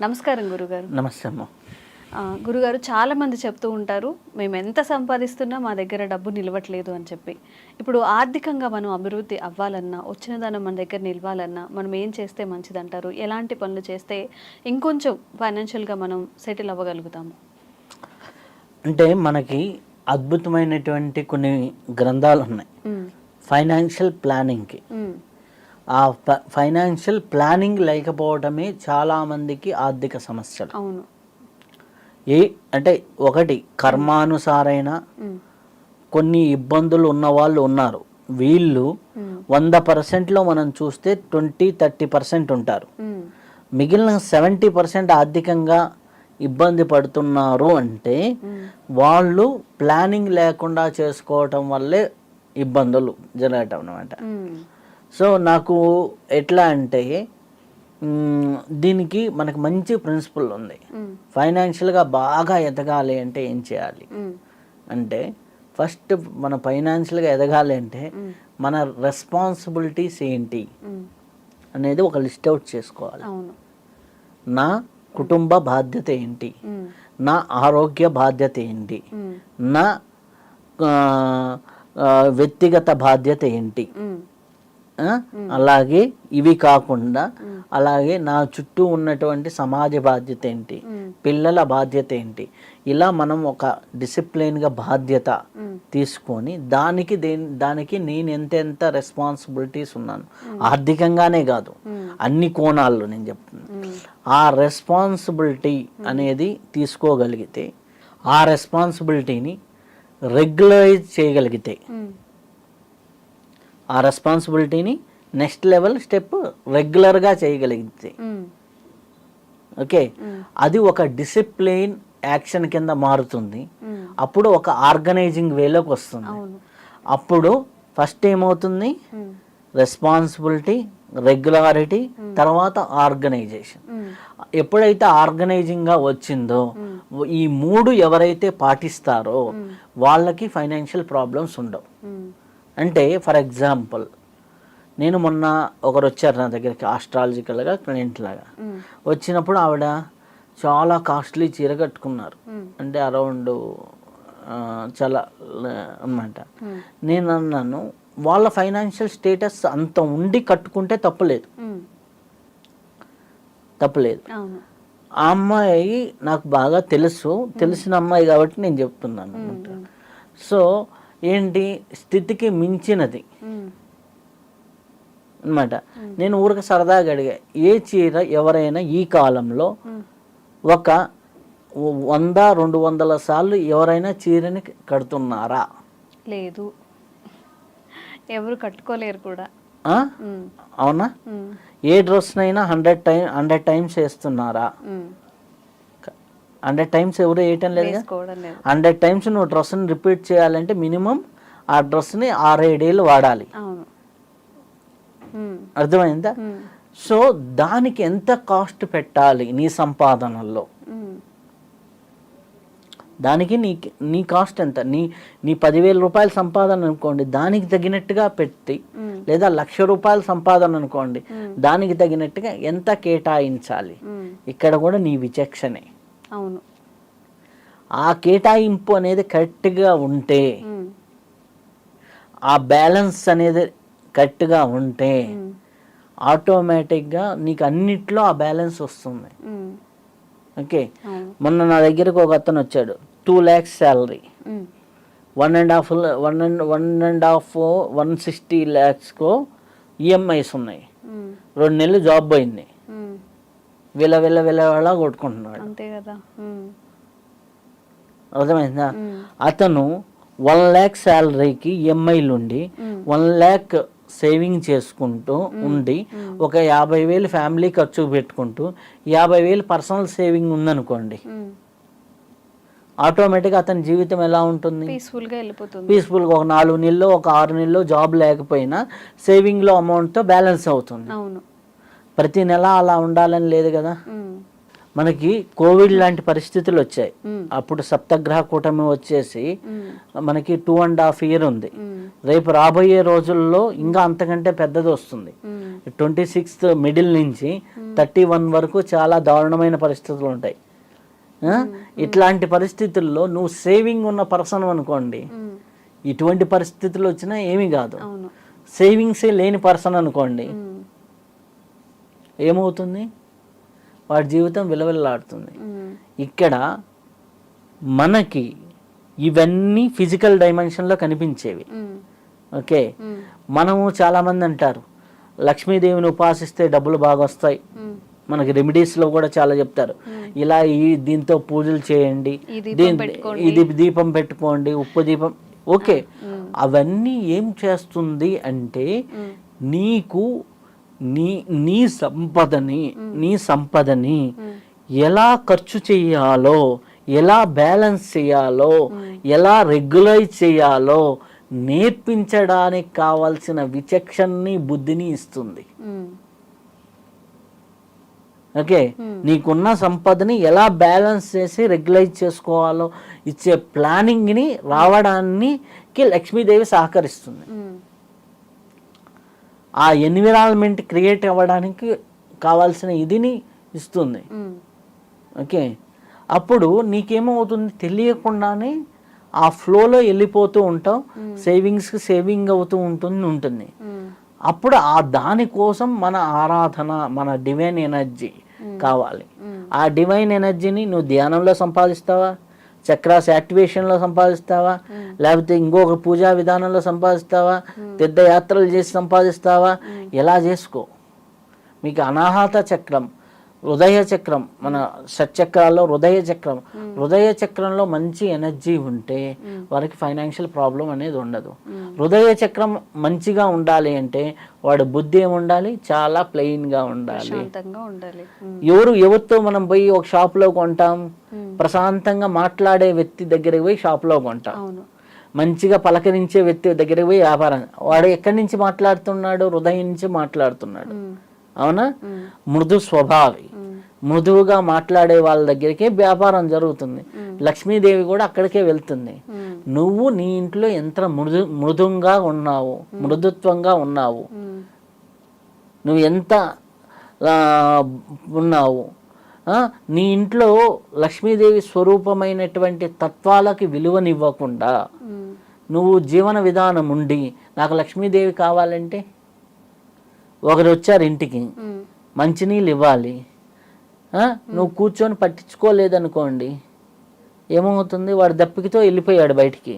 నమస్కారం గురుగారు. నమస్తే అమ్మ. గురుగారు, చాలామంది చెప్తూ ఉంటారు మేము ఎంత సంపాదిస్తున్నా మా దగ్గర డబ్బు నిలవట్లేదు అని చెప్పి. ఇప్పుడు ఆర్థికంగా మనం అభివృద్ధి అవ్వాలన్నా, వచ్చిన దానం మన దగ్గర నిలవాలన్నా మనం ఏం చేస్తే మంచిదంటారు? ఎలాంటి పనులు చేస్తే ఇంకొంచెం ఫైనాన్షియల్గా మనం సెటిల్ అవ్వగలుగుతాము? అంటే మనకి అద్భుతమైనటువంటి కొన్ని గ్రంథాలు ఉన్నాయి ఫైనాన్షియల్ ప్లానింగ్కి. ఆ ఫైనాన్షియల్ ప్లానింగ్ లేకపోవడమే చాలామందికి ఆర్థిక సమస్యలు. అవును. అంటే ఒకటి కర్మానుసారైన కొన్ని ఇబ్బందులు ఉన్న వాళ్ళు ఉన్నారు. వీళ్ళు 100%లో మనం చూస్తే 20-30% ఉంటారు. మిగిలిన 70% ఆర్థికంగా ఇబ్బంది పడుతున్నారు. అంటే వాళ్ళు ప్లానింగ్ లేకుండా చేసుకోవటం వల్లే ఇబ్బందులు జరగటం అన్నమాట. సో నాకు ఎట్లా అంటే దీనికి మనకు మంచి ప్రిన్సిపల్ ఉంది. ఫైనాన్షియల్గా బాగా ఎదగాలి అంటే ఏం చేయాలి అంటే, ఫస్ట్ మన ఫైనాన్షియల్గా ఎదగాలి అంటే మన రెస్పాన్సిబిలిటీస్ ఏంటి అనేది ఒక లిస్ట్ అవుట్ చేసుకోవాలి. నా కుటుంబ బాధ్యత ఏంటి, నా ఆరోగ్య బాధ్యత ఏంటి, నా వ్యక్తిగత బాధ్యత ఏంటి, అలాగే ఇవి కాకుండా అలాగే నా చుట్టూ ఉన్నటువంటి సమాజ బాధ్యత ఏంటి, పిల్లల బాధ్యత ఏంటి, ఇలా మనం ఒక డిసిప్లిన్గా బాధ్యత తీసుకొని దానికి నేను ఎంత రెస్పాన్సిబిలిటీస్ ఉన్నాను, ఆర్థికంగానే కాదు అన్ని కోణాల్లో నేను చెప్తున్నాను. ఆ రెస్పాన్సిబిలిటీ అనేది తీసుకోగలిగితే, ఆ రెస్పాన్సిబిలిటీని రెగ్యులరైజ్ చేయగలిగితే, ఆ రెస్పాన్సిబిలిటీని నెక్స్ట్ లెవెల్ స్టెప్ రెగ్యులర్గా చేయగలిగితే, ఓకే, అది ఒక డిసిప్లిన్ యాక్షన్ కింద మారుతుంది. అప్పుడు ఒక ఆర్గనైజింగ్ వేలోకి వస్తుంది. అప్పుడు ఫస్ట్ ఏమవుతుంది, రెస్పాన్సిబిలిటీ, రెగ్యులారిటీ, తర్వాత ఆర్గనైజేషన్. ఎప్పుడైతే ఆర్గనైజింగ్గా వచ్చిందో ఈ మూడు ఎవరైతే పాటిస్తారో వాళ్ళకి ఫైనాన్షియల్ ప్రాబ్లమ్స్ ఉండవు. అంటే ఫర్ ఎగ్జాంపుల్, నేను మొన్న ఒకరు వచ్చారు నా దగ్గరికి ఆస్ట్రాలజికల్గా క్లయింట్ లాగా. వచ్చినప్పుడు ఆవిడ చాలా కాస్ట్లీ చీర కట్టుకున్నారు. అంటే అరౌండ్ చాలా అన్నమాట. నేను అన్నాను, వాళ్ళ ఫైనాన్షియల్ స్టేటస్ అంత ఉండి కట్టుకుంటే తప్పులేదు. ఆ అమ్మాయి నాకు బాగా తెలిసిన అమ్మాయి కాబట్టి నేను చెప్తున్నాను అనమాట. సో ఏంటి, స్థితికి మించినది అన్నమాట. నేను ఊరికి సరదాగా అడిగా, ఏ చీర ఎవరైనా ఈ కాలంలో ఒక 100-200 సార్లు ఎవరైనా చీరని కడుతున్నారా? లేదు, ఎవరు కట్టుకోలేరు కూడా. అవునా? ఏ డ్రెస్నైనా 100 టైమ్స్ వేస్తున్నారా? 100 టైమ్స్ ఎవరు వేయటం లేదు. 100 టైమ్స్ నువ్వు డ్రెస్ని రిపీట్ చేయాలంటే మినిమం ఆ డ్రెస్ని 6-7 ఏళ్ళు వాడాలి. అర్థమైందా? సో దానికి ఎంత కాస్ట్ పెట్టాలి నీ సంపాదనలో, దానికి నీ కాస్ట్ ఎంత, నీ 10,000 రూపాయల సంపాదన అనుకోండి, దానికి తగినట్టుగా పెట్టి, లేదా 1,00,000 రూపాయల సంపాదన అనుకోండి, దానికి తగినట్టుగా ఎంత కేటాయించాలి. ఇక్కడ కూడా నీ విచక్షణే. అవును. ఆ కేటాయింపు అనేది కరెక్ట్గా ఉంటే, ఆ బ్యాలెన్స్ అనేది కరెక్ట్గా ఉంటే ఆటోమేటిక్గా నీకు అన్నిట్లో ఆ బ్యాలెన్స్ వస్తుంది. ఓకే, మొన్న నా దగ్గరకు ఒక అతను వచ్చాడు, 2 lakhs శాలరీ, 160 lakhs ఈఎంఐస్ ఉన్నాయి, 2 నెలలు జాబ్ పోయింది, విల కొట్టుకుంటున్నాడు. అంతే కదా. అర్థమైందా? అతను 1 lakh శాలరీకి ఈఎంఐలు ఉండి 1 lakh సేవింగ్ చేసుకుంటూ ఉండి ఒక 50,000 ఫ్యామిలీ ఖర్చు పెట్టుకుంటూ 50,000 పర్సనల్ సేవింగ్ ఉందనుకోండి, ఆటోమేటిక్గా అతని జీవితం ఎలా ఉంటుంది? పీస్ఫుల్గా వెళ్ళిపోతుంది. పీస్ఫుల్గా ఒక 4 నెలలు, ఒక 6 నెలలు జాబ్ లేకపోయినా సేవింగ్లో అమౌంట్తో బ్యాలెన్స్ అవుతుంది. అవును. ప్రతి నెల అలా ఉండాలని లేదు కదా. మనకి కోవిడ్ లాంటి పరిస్థితులు వచ్చాయి. అప్పుడు సప్తగ్రహ కూటమి వచ్చేసి మనకి 2.5 years ఉంది. రేపు రాబోయే రోజుల్లో ఇంకా అంతకంటే పెద్దది వస్తుంది. 26th మిడిల్ నుంచి 31 వరకు చాలా దారుణమైన పరిస్థితులు ఉంటాయి. ఇట్లాంటి పరిస్థితుల్లో నువ్వు సేవింగ్ ఉన్న పర్సన్ అనుకోండి, ఇటువంటి పరిస్థితులు వచ్చినా ఏమీ కాదు. సేవింగ్సే లేని పర్సన్ అనుకోండి, ఏమవుతుంది? వాడి జీవితం విలువలాడుతుంది. ఇక్కడ మనకి ఇవన్నీ ఫిజికల్ డైమెన్షన్లో కనిపించేవి. ఓకే, మనము చాలామంది అంటారు లక్ష్మీదేవిని ఉపాసిస్తే డబ్బులు బాగా వస్తాయి. మనకి రెమెడీస్లో కూడా చాలా చెప్తారు, ఇలా దీంతో పూజలు చేయండి, ఇది దీపం పెట్టుకోండి, ఉప్పు దీపం. ఓకే, అవన్నీ ఏం చేస్తుంది అంటే నీకు నీ సంపదని ఎలా ఖర్చు చేయాలో, ఎలా బ్యాలెన్స్ చేయాలో, ఎలా రెగ్యులైజ్ చేయాలో నేర్పించడానికి కావాల్సిన విచక్షణని, బుద్ధిని ఇస్తుంది. ఓకే, నీకున్న సంపదని ఎలా బ్యాలెన్స్ చేసి రెగ్యులైజ్ చేసుకోవాలో ఇచ్చే ప్లానింగ్ని రావడానికి లక్ష్మీదేవి సహకరిస్తుంది. ఆ ఎన్విరాన్మెంట్ క్రియేట్ అవ్వడానికి కావాల్సిన ఇదిని ఇస్తుంది. ఓకే, అప్పుడు నీకేమవుతుంది? తెలియకుండానే ఆ ఫ్లోలో వెళ్ళిపోతూ ఉంటాం, సేవింగ్ అవుతూ ఉంటుంది. అప్పుడు ఆ దానికోసం మన ఆరాధన, మన డివైన్ ఎనర్జీ కావాలి. ఆ డివైన్ ఎనర్జీని నువ్వు ధ్యానంలో సంపాదిస్తావా, చక్రాస్ యాక్టివేషన్లో సంపాదిస్తావా, లేకపోతే ఇంకొక పూజా విధానంలో సంపాదిస్తావా, తీర్థయాత్రలు చేసి సంపాదిస్తావా? ఎలా చేసుకో. మీకు అనాహత చక్రం, హృదయ చక్రం, మన షట్చక్రాల్లో హృదయ చక్రంలో మంచి ఎనర్జీ ఉంటే వారికి ఫైనాన్షియల్ ప్రాబ్లం అనేది ఉండదు. హృదయ చక్రం మంచిగా ఉండాలి అంటే వాడు బుద్ధి ఏముండాలి? చాలా ప్లెయిన్గా ఉండాలి. ఎవరితో మనం పోయి ఒక షాప్లో కొంటాం? ప్రశాంతంగా మాట్లాడే వ్యక్తి దగ్గరికి పోయి షాప్లో కొంటాం. మంచిగా పలకరించే వ్యక్తి దగ్గరికి పోయి వ్యాపారం. వాడు ఎక్కడి నుంచి మాట్లాడుతున్నాడు? హృదయం నుంచి మాట్లాడుతున్నాడు. అవునా? మృదు స్వభావి, మృదువుగా మాట్లాడే వాళ్ళ దగ్గరికే వ్యాపారం జరుగుతుంది. లక్ష్మీదేవి కూడా అక్కడికే వెళ్తుంది. నువ్వు నీ ఇంట్లో ఎంత మృదుంగా ఉన్నావు, మృదుత్వంగా ఉన్నావు, నువ్వు ఎంత ఉన్నావు, నీ ఇంట్లో లక్ష్మీదేవి స్వరూపమైనటువంటి తత్వాలకి విలువనివ్వకుండా నువ్వు జీవన విధానం ఉండి నాకు లక్ష్మీదేవి కావాలంటే, ఒకరు వచ్చారు ఇంటికి, మంచినీళ్ళు ఇవ్వాలి, నువ్వు కూర్చొని పట్టించుకోలేదనుకోండి, ఏమవుతుంది? వాడు దప్పికతో వెళ్ళిపోయాడు బయటికి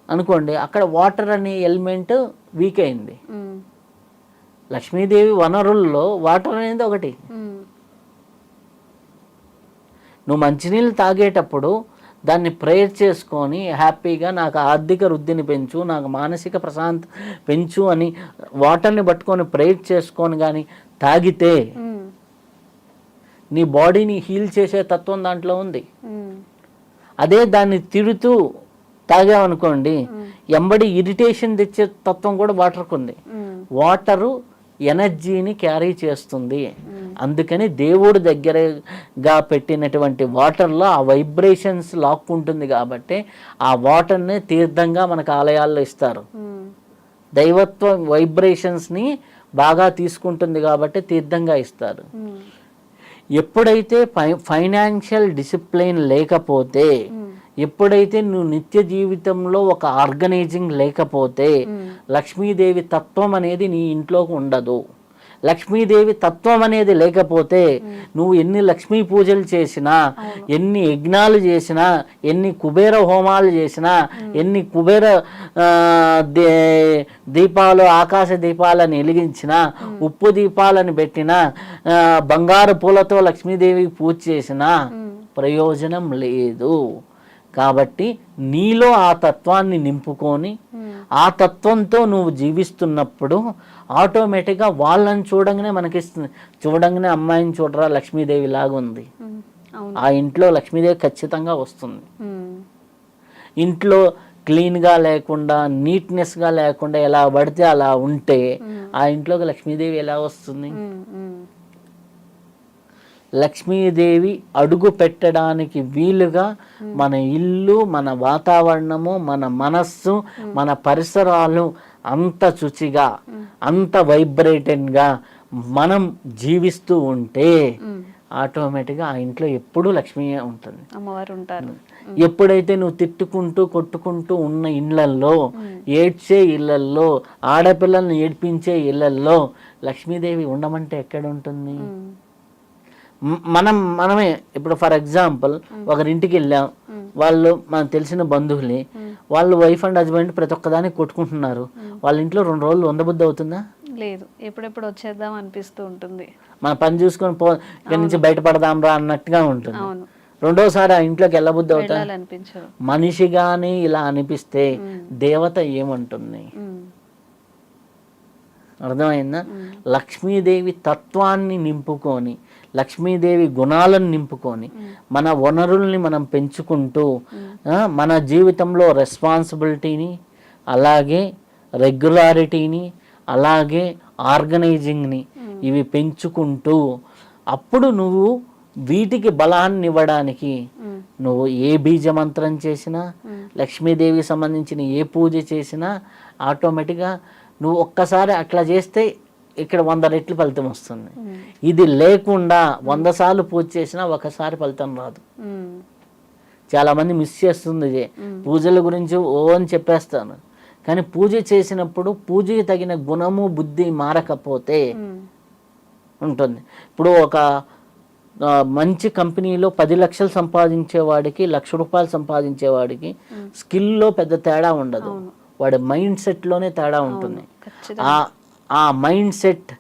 అనుకోండి, అక్కడ వాటర్ అనే ఎలిమెంట్ వీక్ అయింది. లక్ష్మీదేవి వనరుల్లో వాటర్ అనేది ఒకటి. నువ్వు మంచినీళ్ళు తాగేటప్పుడు దాన్ని ప్రేయర్ చేసుకొని హ్యాపీగా నాకు ఆర్థిక వృద్ధిని పెంచు, నాకు మానసిక ప్రశాంత పెంచు అని వాటర్ని పట్టుకొని ప్రేయర్ చేసుకొని కానీ తాగితే నీ బాడీని హీల్ చేసే తత్వం దాంట్లో ఉంది. అదే దాన్ని తిడుతూ తాగామనుకోండి, ఎంబడి ఇరిటేషన్ తెచ్చే తత్వం కూడా వాటర్కు ఉంది. వాటరు ఎనర్జీని క్యారీ చేస్తుంది. అందుకని దేవుడి దగ్గరగా పెట్టినటువంటి వాటర్లో ఆ వైబ్రేషన్స్ లాక్కుంటుంది కాబట్టి ఆ వాటర్ని తీర్థంగా మనకు ఆలయాల్లో ఇస్తారు. దైవత్వ వైబ్రేషన్స్ని బాగా తీసుకుంటుంది కాబట్టి తీర్థంగా ఇస్తారు. ఎప్పుడైతే ఫైనాన్షియల్ డిసిప్లిన్ లేకపోతే, ఎప్పుడైతే నువ్వు నిత్య జీవితంలో ఒక ఆర్గనైజింగ్ లేకపోతే లక్ష్మీదేవి తత్వం అనేది నీ ఇంట్లోకి ఉండదు. లక్ష్మీదేవి తత్వం అనేది లేకపోతే నువ్వు ఎన్ని లక్ష్మీ పూజలు చేసినా, ఎన్ని యజ్ఞాలు చేసినా, ఎన్ని కుబేర హోమాలు చేసినా, ఎన్ని కుబేర దీపాలు, ఆకాశ దీపాలను వెలిగించినా, ఉప్పు దీపాలను పెట్టినా, బంగారు పూలతో లక్ష్మీదేవికి పూజ చేసినా ప్రయోజనం లేదు. కాబట్టి నీలో ఆ తత్వాన్ని నింపుకొని ఆ తత్వంతో నువ్వు జీవిస్తున్నప్పుడు ఆటోమేటిక్గా వాళ్ళని చూడంగానే మనకిస్తుంది. చూడంగానే అమ్మాయిని చూడరా లక్ష్మీదేవి లాగా ఉంది, ఆ ఇంట్లో లక్ష్మీదేవి ఖచ్చితంగా వస్తుంది. ఇంట్లో క్లీన్గా లేకుండా, నీట్నెస్గా లేకుండా ఎలా పడితే అలా ఉంటే ఆ ఇంట్లోకి లక్ష్మీదేవి ఎలా వస్తుంది? లక్ష్మీదేవి అడుగు పెట్టడానికి వీలుగా మన ఇల్లు, మన వాతావరణము, మన మనస్సు, మన పరిసరాలు అంత శుచిగా, అంత వైబ్రేటెంట్గా మనం జీవిస్తూ ఉంటే ఆటోమేటిక్గా ఆ ఇంట్లో ఎప్పుడూ లక్ష్మీ ఉంటుంది, అమ్మవారు ఉంటారు. ఎప్పుడైతే నువ్వు తిట్టుకుంటూ కొట్టుకుంటూ ఉన్న ఇళ్లల్లో, ఏడ్చే ఇళ్లల్లో, ఆడపిల్లల్ని ఏడ్పించే ఇళ్లల్లో లక్ష్మీదేవి ఉండమంటే ఎక్కడ ఉంటుంది? మనమే ఇప్పుడు ఫర్ ఎగ్జాంపుల్ ఒకరింటికి వెళ్ళాం, వాళ్ళు మనకు తెలిసిన బంధువులే, వాళ్ళు వైఫ్ అండ్ హస్బెండ్ ప్రతి ఒక్కదానికి కొట్టుకుంటున్నారు, వాళ్ళ ఇంట్లో 2 రోజులు ఉండబుద్ధి అవుతుందా? లేదు, ఎప్పుడెప్పుడు వచ్చేద్దాం అనిపిస్తూ ఉంటుంది. మన పని చూసుకొని ఇక్కడి నుంచి బయటపడదాం రా అన్నట్టుగా ఉంటుంది. అవును, రెండోసారి ఆ ఇంట్లోకి వెళ్ళబుద్ధి అవుతా? అనిపించదు. మనిషిగాని ఇలా అనిపిస్తే దేవత ఏమంటుంది? అర్థమైందా? లక్ష్మీదేవి తత్వాన్ని నింపుకొని, లక్ష్మీదేవి గుణాలను నింపుకొని మన వనరుల్ని మనం పెంచుకుంటూ మన జీవితంలో రెస్పాన్సిబిలిటీని, అలాగే రెగ్యులారిటీని, అలాగే ఆర్గనైజింగ్ని ఇవి పెంచుకుంటూ అప్పుడు నువ్వు వీటికి బలాన్ని ఇవ్వడానికి నువ్వు ఏ బీజమంత్రం చేసినా, లక్ష్మీదేవికి సంబంధించిన ఏ పూజ చేసినా ఆటోమేటిక్గా నువ్వు ఒక్కసారి అట్లా చేస్తే ఇక్కడ 100 రెట్లు ఫలితం వస్తుంది. ఇది లేకుండా 100 సార్లు పూజ చేసినా ఒకసారి ఫలితం రాదు. చాలామంది మిస్ చేస్తుంది పూజల గురించి అని చెప్పేస్తాను, కానీ పూజ చేసినప్పుడు పూజకి తగిన గుణము బుద్ధి మారకపోతే ఉంటుంది. ఇప్పుడు ఒక మంచి కంపెనీలో 10 లక్షలు సంపాదించేవాడికి 1,00,000 రూపాయలు సంపాదించేవాడికి స్కిల్లో పెద్ద తేడా ఉండదు, వాడి మైండ్ సెట్లోనే తేడా ఉంటుంది. ఆ మైండ్ సెట్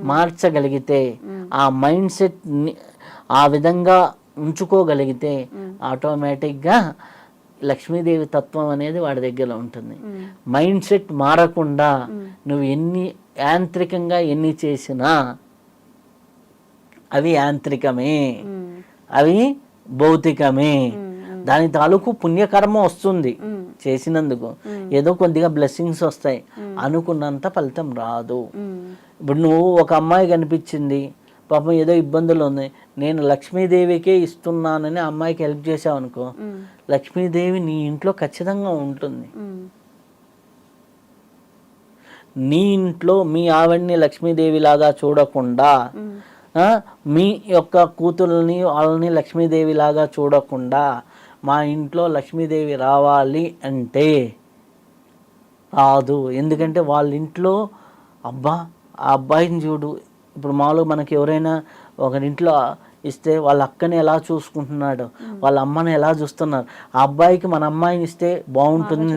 మార్చగలిగితే, ఆ మైండ్ సెట్ ఆ విధంగా ఉంచుకోగలిగితే ఆటోమేటిక్గా లక్ష్మీదేవి తత్వం అనేది వాడి దగ్గర ఉంటుంది. మైండ్ సెట్ మారకుండా నువ్వు యాంత్రికంగా ఎన్ని చేసినా అవి యాంత్రికమే, అవి భౌతికమే. దాని తాలూకు పుణ్యకర్మ వస్తుంది చేసినందుకు, ఏదో కొద్దిగా బ్లెస్సింగ్స్ వస్తాయి, అనుకున్నంత ఫలితం రాదు. ఇప్పుడు నువ్వు ఒక అమ్మాయి కనిపించింది, పాపం ఏదో ఇబ్బందులు ఉన్నాయి, నేను లక్ష్మీదేవికే ఇస్తున్నానని అమ్మాయికి హెల్ప్ చేసావు అనుకో, లక్ష్మీదేవి నీ ఇంట్లో ఖచ్చితంగా ఉంటుంది. నీ ఇంట్లో మీ ఆవిడ్ని లక్ష్మీదేవి లాగా చూడకుండా, మీ యొక్క కూతుర్ని వాళ్ళని లక్ష్మీదేవి లాగా చూడకుండా, మా ఇంట్లో లక్ష్మీదేవి రావాలి అంటే రాదు. ఎందుకంటే వాళ్ళ ఇంట్లో అబ్బా ఆ అబ్బాయిని చూడు, ఇప్పుడు మామూలుగా మనకి ఎవరైనా ఒకరింట్లో ఇస్తే వాళ్ళ అక్కని ఎలా చూసుకుంటున్నాడు, వాళ్ళ అమ్మని ఎలా చూస్తున్నారు, ఆ అబ్బాయికి మన అమ్మాయిని ఇస్తే బాగుంటుంది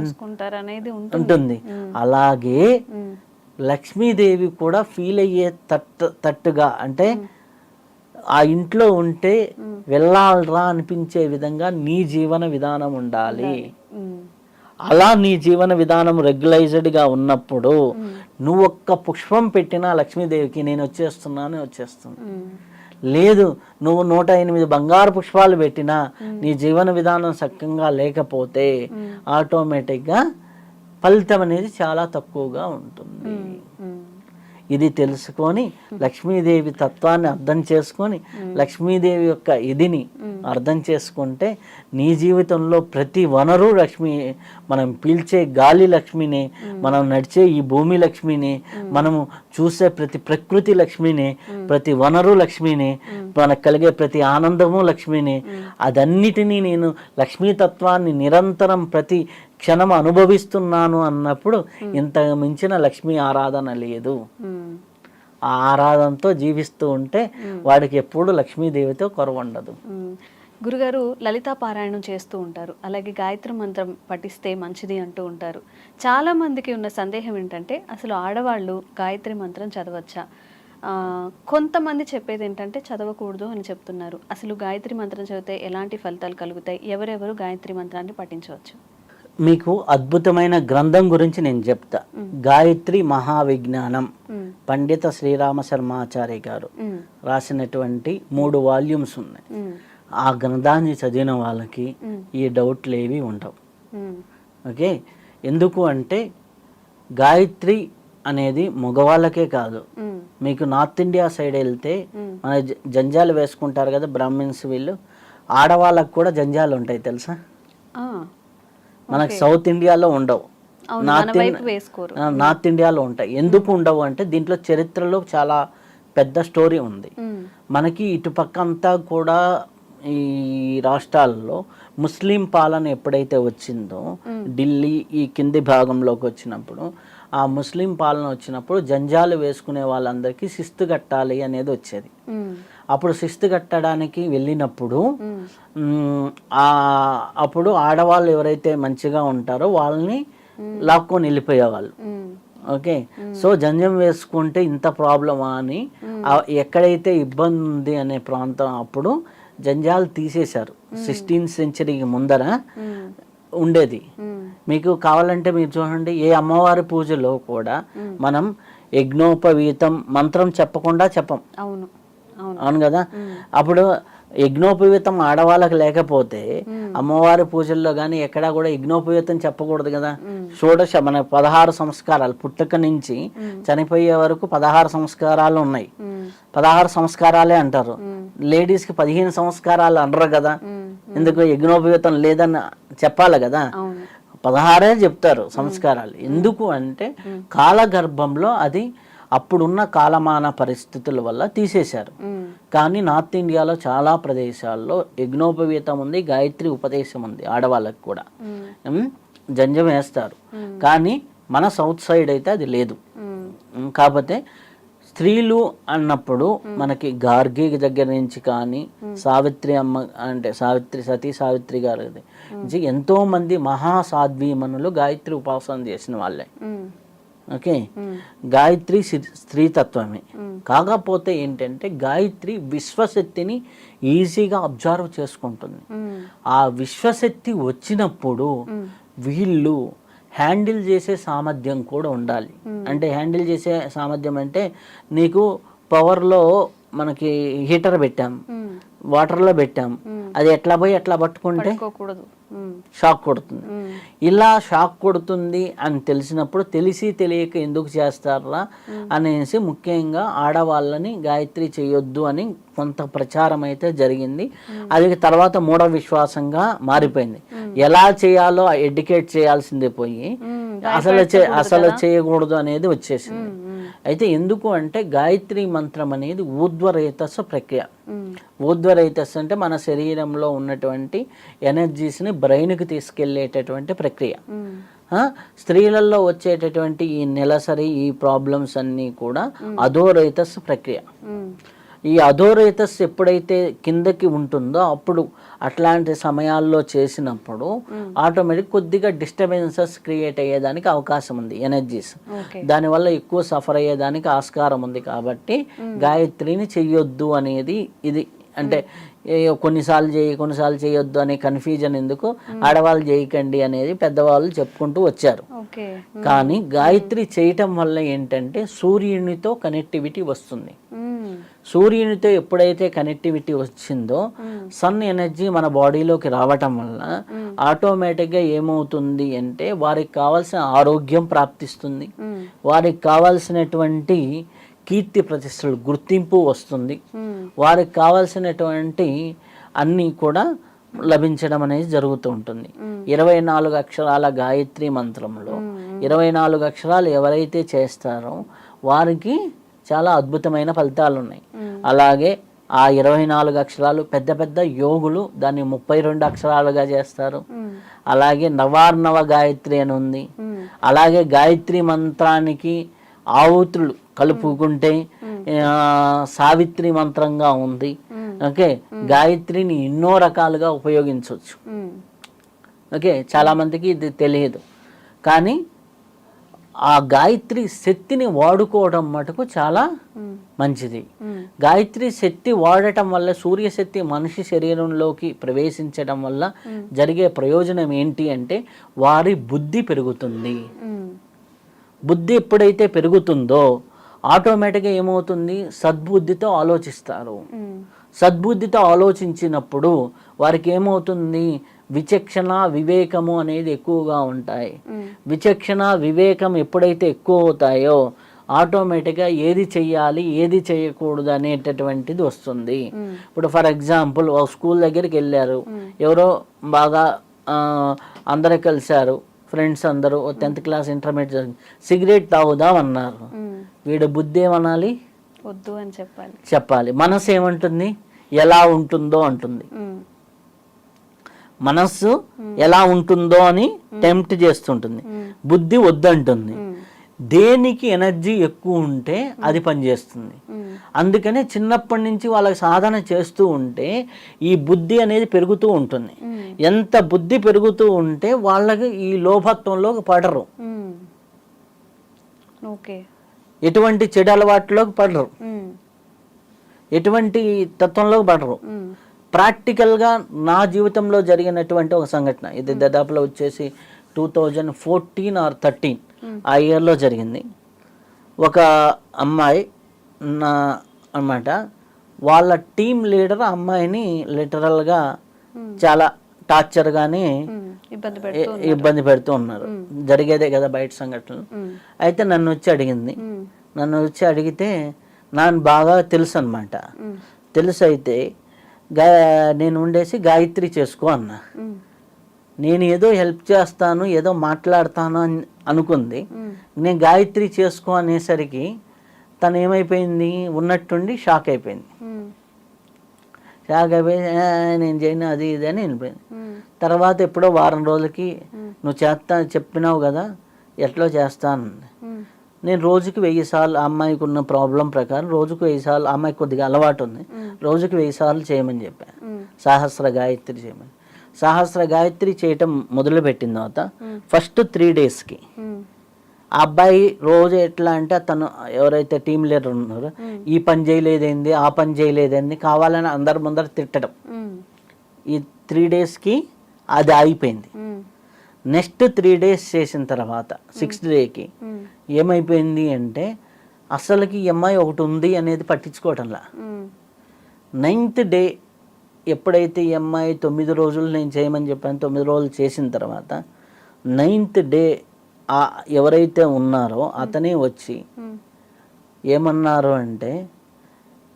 ఉంటుంది. అలాగే లక్ష్మీదేవి కూడా ఫీల్ అయ్యే తట్టుగా, అంటే ఆ ఇంట్లో ఉంటే వెళ్ళాలరా అనిపించే విధంగా నీ జీవన విధానం ఉండాలి. అలా నీ జీవన విధానం రెగ్యులైజ్డ్గా ఉన్నప్పుడు నువ్వు ఒక్క పుష్పం పెట్టినా లక్ష్మీదేవికి నేను వచ్చేస్తుంది. లేదు, నువ్వు 108 బంగారు పుష్పాలు పెట్టినా నీ జీవన విధానం సక్కంగా లేకపోతే ఆటోమేటిక్గా ఫలితం అనేది చాలా తక్కువగా ఉంటుంది. ఇది తెలుసుకొని లక్ష్మీదేవి తత్వాన్ని అర్థం చేసుకొని, లక్ష్మీదేవి యొక్క ఇదిని అర్థం చేసుకుంటే నీ జీవితంలో ప్రతి వనరు లక్ష్మి, మనం పీల్చే గాలి లక్ష్మిని, మనం నడిచే ఈ భూమి లక్ష్మిని, మనము చూసే ప్రతి ప్రకృతి లక్ష్మిని, ప్రతి వనరు లక్ష్మిని, మనకు కలిగే ప్రతి ఆనందము లక్ష్మిని, అదన్నిటినీ నేను లక్ష్మీతత్వాన్ని నిరంతరం ప్రతి క్షణం అనుభవిస్తున్నాను అన్నప్పుడు ఇంత మించిన లక్ష్మీ ఆరాధన లేదు. ఆ ఆరాధనతో జీవిస్తూ ఉంటే వాడికి ఎప్పుడు లక్ష్మీదేవితో కొరవ ఉండదు. గురుగారు లలితా పారాయణం చేస్తూ ఉంటారు, అలాగే గాయత్రి మంత్రం పఠిస్తే మంచిది అంటూ ఉంటారు. చాలా మందికి ఉన్న సందేహం ఏంటంటే అసలు ఆడవాళ్ళు గాయత్రి మంత్రం చదవచ్చా? కొంతమంది చెప్పేది ఏంటంటే చదవకూడదు అని చెప్తున్నారు. అసలు గాయత్రి మంత్రం చదివితే ఎలాంటి ఫలితాలు కలుగుతాయి? ఎవరెవరు గాయత్రి మంత్రాన్ని పఠించవచ్చు? మీకు అద్భుతమైన గ్రంథం గురించి నేను చెప్తా. గాయత్రి మహావిజ్ఞానం పండిత శ్రీరామ శర్మాచార్య గారు రాసినటువంటి 3 వాల్యూమ్స్ ఉన్నాయి. ఆ గ్రంథాన్ని చదివిన వాళ్ళకి ఈ డౌట్లు ఏవి ఉండవు. ఓకే, ఎందుకు అంటే గాయత్రి అనేది మగవాళ్ళకే కాదు, మీకు నార్త్ ఇండియా సైడ్ వెళ్తే మన జంజాలు వేసుకుంటారు కదా బ్రాహ్మిన్స్, వీళ్ళు ఆడవాళ్ళకు కూడా జంజాలు ఉంటాయి తెలుసా. మనకు సౌత్ ఇండియాలో ఉండవు, నార్త్ ఇండియాలో ఉంటాయి. ఎందుకు ఉండవు అంటే దీంట్లో చరిత్రలో చాలా పెద్ద స్టోరీ ఉంది. మనకి ఇటుపక్క అంతా కూడా ఈ రాష్ట్రాల్లో ముస్లిం పాలన ఎప్పుడైతే వచ్చిందో, ఢిల్లీ ఈ కింది భాగంలోకి వచ్చినప్పుడు, ఆ ముస్లిం పాలన వచ్చినప్పుడు జంజాలు వేసుకునే వాళ్ళందరికీ శిస్తు కట్టాలి అనేది వచ్చేది. అప్పుడు శిస్తు కట్టడానికి వెళ్ళినప్పుడు అప్పుడు ఆడవాళ్ళు ఎవరైతే మంచిగా ఉంటారో వాళ్ళని లాక్కొని వెళ్ళిపోయేవాళ్ళు. ఓకే, సో జంజం వేసుకుంటే ఇంత ప్రాబ్లమా అని ఎక్కడైతే ఇబ్బంది ఉంది అనే ప్రాంతం అప్పుడు జంజాలు తీసేశారు. 16th సెంచరీకి ముందర ఉండేది. మీకు కావాలంటే మీరు చూడండి, ఏ అమ్మవారి పూజలో కూడా మనం యజ్ఞోపవీతం మంత్రం చెప్పకుండా చెప్పం. అవును కదా. అప్పుడు యజ్ఞోపవీతం ఆడవాళ్ళకి లేకపోతే అమ్మవారి పూజల్లో కానీ ఎక్కడా కూడా యజ్ఞోపవీతం చెప్పకూడదు కదా. షోడశ మన 16 సంస్కారాలు, పుట్టుక నుంచి చనిపోయే వరకు 16 సంస్కారాలు ఉన్నాయి. 16 సంస్కారాలే అంటారు. లేడీస్కి 15 సంస్కారాలు అనరు కదా. ఎందుకు? యజ్ఞోపవీతం లేదని చెప్పాలి కదా. 16 చెప్తారు సంస్కారాలు. ఎందుకు అంటే కాలగర్భంలో అది అప్పుడున్న కాలమాన పరిస్థితుల వల్ల తీసేశారు. కానీ నార్త్ ఇండియాలో చాలా ప్రదేశాల్లో యజ్ఞోపవీతం ఉంది, గాయత్రి ఉపదేశం ఉంది. ఆడవాళ్ళకి కూడా జంజం వేస్తారు. కానీ మన సౌత్ సైడ్ అయితే అది లేదు. కాకపోతే స్త్రీలు అన్నప్పుడు మనకి గార్గి దగ్గర నుంచి కానీ సావిత్రి అమ్మ అంటే సతీ సావిత్రి గారి నుంచి ఎంతో మంది మహాసాధ్వీమణులు గాయత్రి ఉపాసన చేసిన వాళ్ళే. ఓకే, గాయత్రి స్త్రీతత్వమే. కాకపోతే ఏంటంటే గాయత్రి విశ్వశక్తిని ఈజీగా అబ్జర్వ్ చేసుకుంటుంది. ఆ విశ్వశక్తి వచ్చినప్పుడు వీళ్ళు హ్యాండిల్ చేసే సామర్థ్యం కూడా ఉండాలి. అంటే హ్యాండిల్ చేసే సామర్థ్యం అంటే నీకు పవర్లో మనకి హీటర్ పెట్టాం, వాటర్లో పెట్టాం, అది ఎట్లా పోయి ఎట్లా పట్టుకుంటే షాక్ కొడుతుంది. ఇలా షాక్ కొడుతుంది అని తెలిసినప్పుడు తెలిసి తెలియక ఎందుకు చేస్తారా అనేసి ముఖ్యంగా ఆడవాళ్ళని గాయత్రి చేయొద్దు అని కొంత ప్రచారం అయితే జరిగింది. అది తర్వాత మూఢ విశ్వాసంగా మారిపోయింది. ఎలా చేయాలో ఎడ్యుకేట్ చేయాల్సిందే పోయి అసలు చేయకూడదు అనేది వచ్చేసింది. అయితే ఎందుకు అంటే గాయత్రి మంత్రం అనేది ఊర్ధ్వరేతస్సు ప్రక్రియ. ఊర్ధ్వరేతస్సు అంటే మన శరీరంలో ఉన్నటువంటి ఎనర్జీస్ని బ్రెయిన్కి తీసుకెళ్లేటటువంటి ప్రక్రియ. స్త్రీలలో వచ్చేటటువంటి ఈ నెలసరి ఈ ప్రాబ్లమ్స్ అన్నీ కూడా అధోరేతస్సు ప్రక్రియ. ఈ అధోరేతస్ ఎప్పుడైతే కిందకి ఉంటుందో అప్పుడు అట్లాంటి సమయాల్లో చేసినప్పుడు ఆటోమేటిక్ కొద్దిగా డిస్టర్బెన్సెస్ క్రియేట్ అయ్యేదానికి అవకాశం ఉంది, ఎనర్జీస్. దానివల్ల ఎక్కువ సఫర్ అయ్యేదానికి ఆస్కారం ఉంది. కాబట్టి గాయత్రిని చెయ్యొద్దు అనేది ఇది. అంటే కొన్నిసార్లు చేయొద్దు అనే కన్ఫ్యూజన్ ఎందుకు, ఆడవాళ్ళు చేయకండి అనేది పెద్దవాళ్ళు చెప్పుకుంటూ వచ్చారు. కానీ గాయత్రి చేయటం వల్ల ఏంటంటే సూర్యునితో కనెక్టివిటీ వస్తుంది. సూర్యునితో ఎప్పుడైతే కనెక్టివిటీ వచ్చిందో సన్ ఎనర్జీ మన బాడీలోకి రావటం వల్ల ఆటోమేటిక్గా ఏమవుతుంది అంటే వారికి కావాల్సిన ఆరోగ్యం ప్రాప్తిస్తుంది, వారికి కావాల్సినటువంటి కీర్తి ప్రతిష్టలు గుర్తింపు వస్తుంది, వారికి కావాల్సినటువంటి అన్నీ కూడా లభించడం అనేది జరుగుతూ ఉంటుంది. 24 అక్షరాల గాయత్రి మంత్రంలో 24 అక్షరాలు ఎవరైతే చేస్తారో వారికి చాలా అద్భుతమైన ఫలితాలు ఉన్నాయి. అలాగే ఆ 24 అక్షరాలు పెద్ద పెద్ద యోగులు దాన్ని 32 అక్షరాలుగా చేస్తారు. అలాగే నవార్ణవ గాయత్రి అని ఉంది. అలాగే గాయత్రి మంత్రానికి ఆవుతులు కలుపుకుంటే సావిత్రి మంత్రంగా ఉంది. ఓకే, గాయత్రిని ఎన్నో రకాలుగా ఉపయోగించవచ్చు. ఓకే, చాలా మందికి ఇది తెలియదు. కానీ ఆ గాయత్రి శక్తిని వాడుకోవడం మటుకు చాలా మంచిది. గాయత్రి శక్తి వాడటం వల్ల సూర్యశక్తి మనిషి శరీరంలోకి ప్రవేశించడం వల్ల జరిగే ప్రయోజనం ఏంటి అంటే వారి బుద్ధి పెరుగుతుంది. బుద్ధి ఎప్పుడైతే పెరుగుతుందో ఆటోమేటిక్గా ఏమవుతుంది, సద్బుద్ధితో ఆలోచిస్తారు. సద్బుద్ధితో ఆలోచించినప్పుడు వారికి ఏమవుతుంది, విచక్షణ వివేకము అనేది ఎక్కువగా ఉంటాయి. విచక్షణ వివేకం ఎప్పుడైతే ఎక్కువ అవుతాయో ఆటోమేటిక్గా ఏది చెయ్యాలి ఏది చేయకూడదు అనేటటువంటిది వస్తుంది. ఇప్పుడు ఫర్ ఎగ్జాంపుల్ ఒక స్కూల్ దగ్గరికి వెళ్ళారు, ఎవరో బాగా అందరూ కలిశారు, ఫ్రెండ్స్ అందరూ 10th క్లాస్ ఇంటర్మీడియట్, సిగరెట్ తాగుదాం అన్నారు. వీడు బుద్ధి ఏమనాలి? వద్దు అని చెప్పాలి. మనసు ఏమంటుంది? ఎలా ఉంటుందో అంటుంది. మనస్సు ఎలా ఉంటుందో అని టెంప్ట్ చేస్తుంటుంది, బుద్ధి వద్దంటుంది. దేనికి ఎనర్జీ ఎక్కువ ఉంటే అది పనిచేస్తుంది. అందుకనే చిన్నప్పటి నుంచి వాళ్ళకి సాధన చేస్తూ ఉంటే ఈ బుద్ధి అనేది పెరుగుతూ ఉంటుంది. ఎంత బుద్ధి పెరుగుతూ ఉంటే వాళ్ళకి ఈ లోభత్వంలోకి పడరు, ఎటువంటి చెడు అలవాట్లోకి పడరు, ఎటువంటి తత్వంలోకి పడరు. ప్రాక్టికల్గా నా జీవితంలో జరిగినటువంటి ఒక సంఘటన ఇది దాదాపులో వచ్చేసి 2014 or 13 ఆ ఇయర్లో జరిగింది. ఒక అమ్మాయి నా అన్నమాట, వాళ్ళ టీం లీడర్ అమ్మాయిని లిటరల్గా చాలా టార్చర్గానే ఇబ్బంది పెడుతూ ఉన్నారు. జరిగేదే కదా బయట సంఘటనలు. అయితే నన్ను వచ్చి అడిగింది. నన్ను వచ్చి అడిగితే నాకు బాగా తెలుసు అనమాట. తెలుసు అయితే నేను ఉండేసి గాయత్రి చేసుకో అన్నా. నేను ఏదో హెల్ప్ చేస్తాను, ఏదో మాట్లాడతాను అని అనుకుంది. నేను గాయత్రి చేసుకో అనేసరికి తను ఏమైపోయింది, ఉన్నట్టుండి షాక్ అయిపోయింది. షాక్ అయిపోయి నేను చేయను అది ఇది అని వెళ్ళిపోయింది. తర్వాత ఎప్పుడో వారం రోజులకి నువ్వు చెప్పినావు కదా, ఎట్లో చేస్తాను. నేను రోజుకి 1000 సార్లు, అమ్మాయికి ఉన్న ప్రాబ్లం ప్రకారం రోజుకు 1000 సార్లు, అమ్మాయికి కొద్దిగా అలవాటు ఉంది, రోజుకి 1000 సార్లు చేయమని చెప్పాను. సహస్ర గాయత్రి చేయమని. సహస్ర గాయత్రి చేయటం మొదలుపెట్టిన తర్వాత ఫస్ట్ 3 డేస్కి ఆ అబ్బాయి రోజు ఎట్లా అంటే, తను ఎవరైతే టీం లీడర్ ఉన్నారో ఈ పని చేయలేదేంది, ఆ పని చేయలేదేంది కావాలని అందరి ముందర తిట్టడం. ఈ 3 డేస్కి అది ఆగిపోయింది. నెక్స్ట్ 3 డేస్ చేసిన తర్వాత 6th డేకి ఏమైపోయింది అంటే, అసలుకి ఈ అమ్మాయి ఒకటి ఉంది అనేది పట్టించుకోవటంలా. 9th డే ఎప్పుడైతే ఈ అమ్మాయి 9 రోజులు నేను చేయమని చెప్పాను, 9 రోజులు చేసిన తర్వాత 9th డే ఎవరైతే ఉన్నారో అతనే వచ్చి ఏమన్నారు అంటే,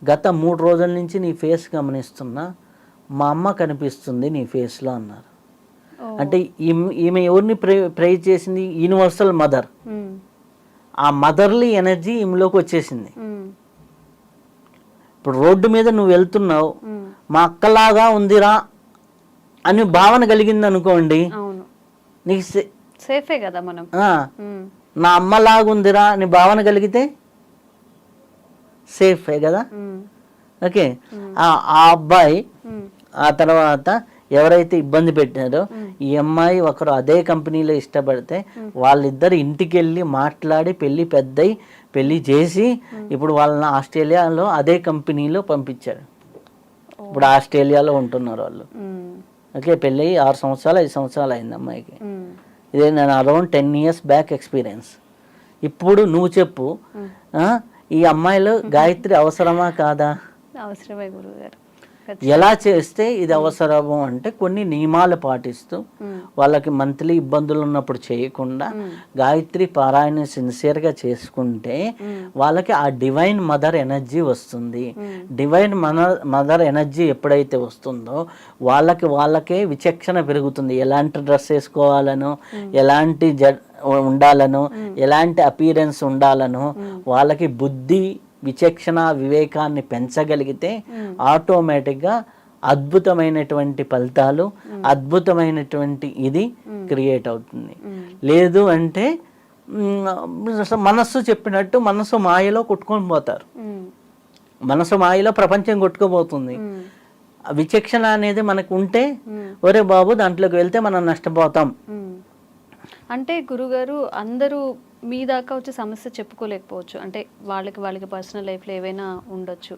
గత 3 రోజుల నుంచి నీ ఫేస్ గమనిస్తున్నా, మా అమ్మ కనిపిస్తుంది నీ ఫేస్లో అన్నారు. అంటే ఈమె ఎవరిని ప్రే చేసింది? Universal mother. ఆ మదర్లీ ఎనర్జీ ఈమెలోకి వచ్చేసింది. ఇప్పుడు రోడ్డు మీద నువ్వు వెళ్తున్నావు, మా అక్కలాగా ఉందిరా అని భావన కలిగింది అనుకోండి, నీకు సేఫే కదా. మనం నా అమ్మలాగా ఉందిరా అని భావన కలిగితే సేఫే కదా. ఓకే. ఆ అబ్బాయి ఆ తర్వాత ఎవరైతే ఇబ్బంది పెట్టారో ఈ అమ్మాయి ఒకరు అదే కంపెనీలో ఇష్టపడితే వాళ్ళిద్దరు ఇంటికి వెళ్ళి మాట్లాడి పెళ్లి చేసి ఇప్పుడు వాళ్ళని ఆస్ట్రేలియాలో అదే కంపెనీలో పంపించాడు. ఇప్పుడు ఆస్ట్రేలియాలో ఉంటున్నారు వాళ్ళు. ఓకే. పెళ్ళి 6 సంవత్సరాలు 5 సంవత్సరాలు అయింది అమ్మాయికి. ఇదే నేను అరౌండ్ 10 years బ్యాక్ ఎక్స్పీరియన్స్. ఇప్పుడు నువ్వు చెప్పు, ఈ అమ్మాయిలో గాయత్రి అవసరమా కాదా? అవసరమే గురువుగారు. ఎలా చేస్తే ఇది అవసరము అంటే, కొన్ని నియమాలు పాటిస్తూ వాళ్ళకి మంత్లీ ఇబ్బందులు ఉన్నప్పుడు చేయకుండా గాయత్రి పారాయణ సిన్సియర్గా చేసుకుంటే వాళ్ళకి ఆ డివైన్ మదర్ ఎనర్జీ వస్తుంది. డివైన్ మదర్ ఎనర్జీ ఎప్పుడైతే వస్తుందో వాళ్ళకే విచక్షణ పెరుగుతుంది. ఎలాంటి డ్రెస్ వేసుకోవాలనో, ఎలాంటి ఉండాలనో, ఎలాంటి అపీరెన్స్ ఉండాలనో వాళ్ళకి బుద్ధి, విచక్షణ, వివేకాన్ని పెంచగలిగితే ఆటోమేటిక్గా అద్భుతమైనటువంటి ఫలితాలు, అద్భుతమైనటువంటి ఇది క్రియేట్ అవుతుంది. లేదు అంటే మనస్సు చెప్పినట్టు మనసు మాయలో కొట్టుకొని పోతారు. మనసు మాయలో ప్రపంచం కొట్టుకోబోతుంది. విచక్షణ అనేది మనకు ఉంటే, ఒరే బాబు దాంట్లోకి వెళ్తే మనం నష్టపోతాం. అంటే గురుగారు, అందరూ మీ దాకా వచ్చి సమస్య చెప్పుకోలేకపోవచ్చు. అంటే వాళ్ళకి పర్సనల్ లైఫ్లో ఏవైనా ఉండొచ్చు.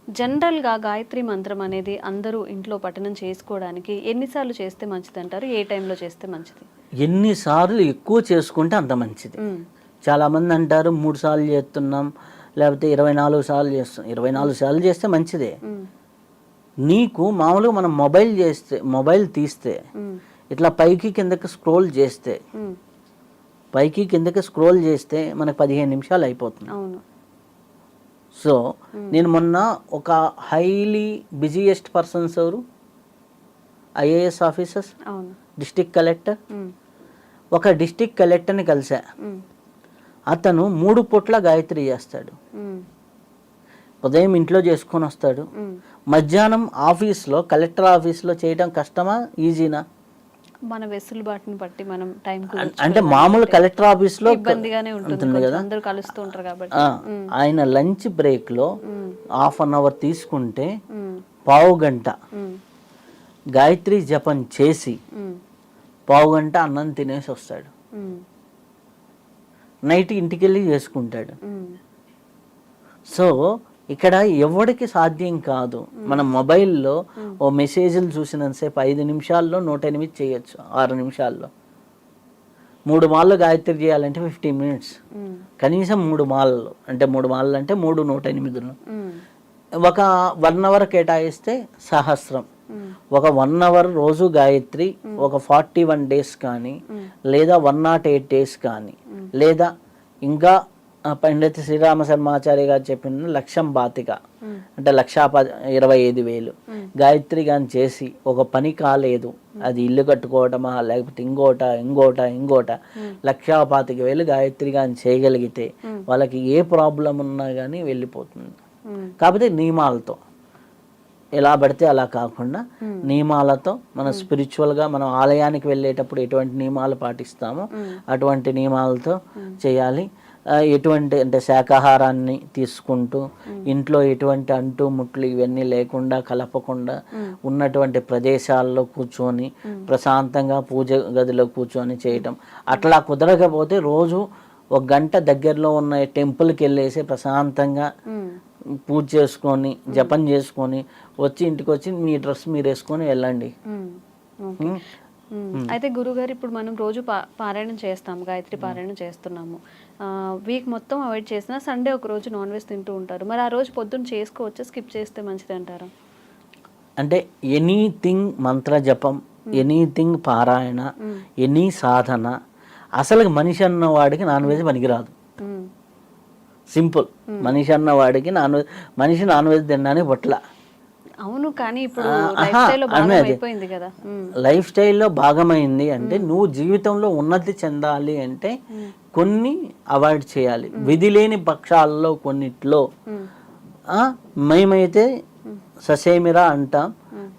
జనరల్గా గాయత్రి మంత్రం అనేది అందరూ ఇంట్లో పఠనం చేసుకోవడానికి ఎన్నిసార్లు చేస్తే మంచిది అంటారు? ఏ టైంలో చేస్తే మంచిది? ఎన్నిసార్లు ఎక్కువ చేసుకుంటే అంత మంచిది. చాలామంది అంటారు 3 సార్లు చేస్తున్నాం, లేకపోతే 24 సార్లు చేస్తున్నాం. 24 సార్లు చేస్తే మంచిదే. నీకు మామూలుగా మనం మొబైల్ తీస్తే ఇట్లా పైకి కిందకి స్క్రోల్ చేస్తే పైకి కిందకి స్క్రోల్ చేస్తే మనకు 15 నిమిషాలు అయిపోతుంది. అవును. సో నేను మొన్న ఒక హైలీ బిజీయెస్ట్ పర్సన్స్ ఎవరు, ఐఏఎస్ ఆఫీసర్స్, అవును. District collector. ఉమ్, ఒక డిస్ట్రిక్ట్ కలెక్టర్ని కలిసా. ఉమ్, అతను 3 పూట్ల గాయత్రి చేస్తాడు. ఉమ్, ఉదయం ఇంట్లో చేసుకొని వస్తాడు, ఉమ్. మధ్యాహ్నం ఆఫీస్లో కలెక్టర్ ఆఫీస్లో చేయడం కష్టమా ఈజీనా? మన వెసులుబాటుని బట్టి మనం టైం అంటే మామూలు కలెక్టర్ ఆఫీస్లో ఇబ్బందిగానే ఉంటుంది కదా, అందరూ కలుస్తూ ఉంటారు కాబట్టి. ఆయన లంచ్ బ్రేక్లో ఉమ్, ½ అవర్ తీసుకుంటే ఉమ్, పావు గంట ఉమ్, గాయత్రి జపం చేసి ఉమ్, పావు గంట అన్నం తినేసి వస్తాడు. ఉమ్, నైట్ ఇంటికి వెళ్ళి చేసుకుంటాడు. ఉమ్, సో ఇక్కడ ఎవరికి సాధ్యం కాదు. మన మొబైల్లో ఓ మెసేజ్లు చూసినంతసేపు 5 నిమిషాల్లో 108 చేయొచ్చు, 6 నిమిషాల్లో. 3 మాలలు గాయత్రి చేయాలంటే 15 మినిట్స్, ఉమ్, కనీసం 3 మాలలు అంటే 3 మాలలు అంటే 3 108. ఉమ్, ఒక 1 అవర్ కేటాయిస్తే సహస్రం. ఉమ్, ఒక 1 అవర్ రోజు గాయత్రి ఒక 41 డేస్ కానీ, లేదా 108 డేస్ కానీ, లేదా ఇంకా పండిత శ్రీరామ శర్మాచార్య గారు చెప్పిన లక్షం బాతిక అంటే 1,25,000 గాయత్రి కానీ చేసి ఒక పని కాలేదు, అది ఇల్లు కట్టుకోవటమా లేకపోతే ఇంకోట 1,25,000 గాయత్రి కానీ చేయగలిగితే వాళ్ళకి ఏ ప్రాబ్లం ఉన్నా కానీ వెళ్ళిపోతుంది. కాకపోతే నియమాలతో, ఎలా పడితే అలా కాకుండా నియమాలతో మన స్పిరిచువల్గా మనం ఆలయానికి వెళ్ళేటప్పుడు ఎటువంటి నియమాలు పాటిస్తామో అటువంటి నియమాలతో చేయాలి. ఎటువంటి అంటే శాకాహారాన్ని తీసుకుంటూ ఇంట్లో ఎటువంటి అంటు ముట్లు ఇవన్నీ లేకుండా కలపకుండా ఉన్నటువంటి ప్రదేశాల్లో కూర్చొని ప్రశాంతంగా పూజ గదిలో కూర్చొని చేయటం. అట్లా కుదరకపోతే రోజు 1 గంట దగ్గరలో ఉన్న టెంపుల్కి వెళ్ళేసి ప్రశాంతంగా పూజ చేసుకొని జపం చేసుకొని వచ్చి ఇంటికి వచ్చి మీ డ్రెస్ మీరు వేసుకొని వెళ్ళండి. అయితే గురుగారు, ఇప్పుడు మనం రోజు పారాయణం చేస్తాము, గాయత్రి పారాయణం చేస్తున్నాము, వీక్ మొత్తం అవాయిడ్ చేసినా సండే ఒక రోజు నాన్ వెజ్ తింటూ ఉంటారు. మరి ఆ రోజు పొద్దున్న చేసుకోవచ్చా, స్కిప్ చేస్తే మంచిది అంటారా? అంటే ఎనీథింగ్ మంత్ర జపం, ఎనీథింగ్ పారాయణ, ఎనీ సాధన, అసలు మనిషి అన్న వాడికి నాన్ వెజ్ పనికిరాదు. సింపుల్. మనిషి అన్న వాడికి మనిషి నాన్ వెజ్ తినడానికి పట్ల. అవును, కానీ ఇప్పుడు లైఫ్ స్టైల్లో భాగమైపోయింది కదా. లైఫ్ స్టైల్లో భాగమైంది అంటే నువ్వు జీవితంలో ఉన్నతి చెందాలి అంటే కొన్ని అవాయిడ్ చేయాలి. విధి లేని పక్షాల్లో కొన్నిట్లో మేమైతే ససేమిరా అంటాం.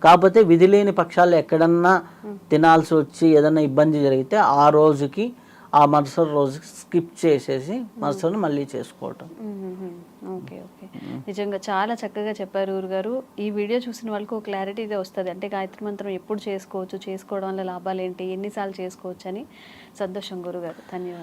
కాకపోతే విధి లేని పక్షాల్లో ఎక్కడన్నా తినాల్సి వచ్చి ఏదన్నా ఇబ్బంది జరిగితే ఆ రోజుకి ఆ మరుసటి రోజుకి స్కిప్ చేసేసి మరుసటి మళ్ళీ చేసుకోవటం. Okay, okay. నిజంగా చాలా చక్కగా చెప్పారు గురుగారు. ఈ వీడియో చూసిన వాళ్ళకి ఒక క్లారిటీగా వస్తుంది, అంటే గాయత్రి మంత్రం ఎప్పుడు చేసుకోవచ్చు, చేసుకోవడం వల్ల లాభాలు ఏంటి, ఎన్నిసార్లు చేసుకోవచ్చు అని. సంతోషం గురుగారు, ధన్యవాదాలు.